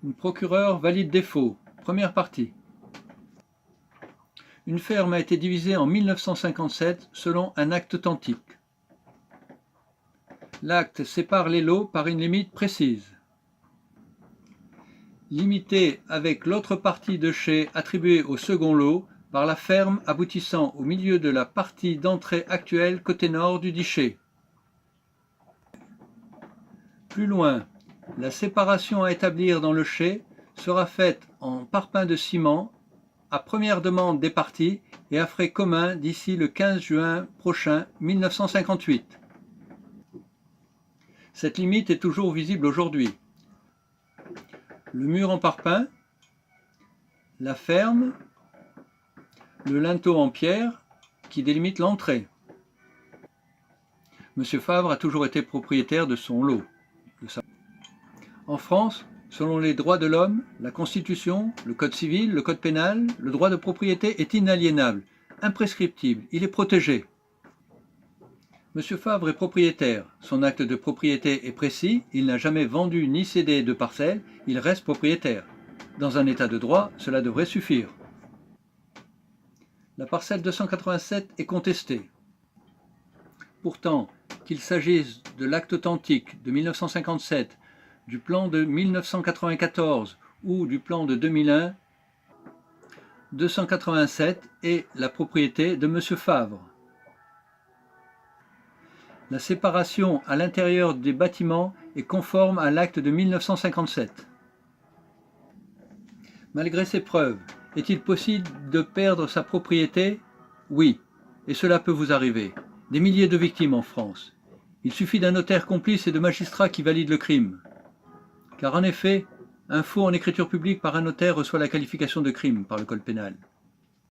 Une procureure valide défaut. Première partie. Une ferme a été divisée en 1957 selon un acte authentique. L'acte sépare les lots par une limite précise. Limitée avec l'autre partie de chai attribuée au second lot par la ferme aboutissant au milieu de la partie d'entrée actuelle côté nord du dit chai. Plus loin, la séparation à établir dans le chai sera faite en parpaing de ciment à première demande des parties et à frais communs d'ici le 15 juin prochain 1958. Cette limite est toujours visible aujourd'hui. Le mur en parpaing, la ferme, le linteau en pierre qui délimite l'entrée. Monsieur Favre a toujours été propriétaire de son lot. En France, selon les droits de l'homme, la Constitution, le Code civil, le Code pénal, le droit de propriété est inaliénable, imprescriptible, il est protégé. Monsieur Favre est propriétaire, son acte de propriété est précis, il n'a jamais vendu ni cédé de parcelle, il reste propriétaire. Dans un état de droit, cela devrait suffire. La parcelle 287 est contestée. Pourtant, qu'il s'agisse de l'acte authentique de 1957, du plan de 1994 ou du plan de 2001, 287 est la propriété de Monsieur Favre. La séparation à l'intérieur des bâtiments est conforme à l'acte de 1957. Malgré ces preuves, est-il possible de perdre sa propriété? Oui, et cela peut vous arriver. Des milliers de victimes en France. Il suffit d'un notaire complice et de magistrats qui valident le crime. Car en effet, un faux en écriture publique par un notaire reçoit la qualification de crime par le Code pénal.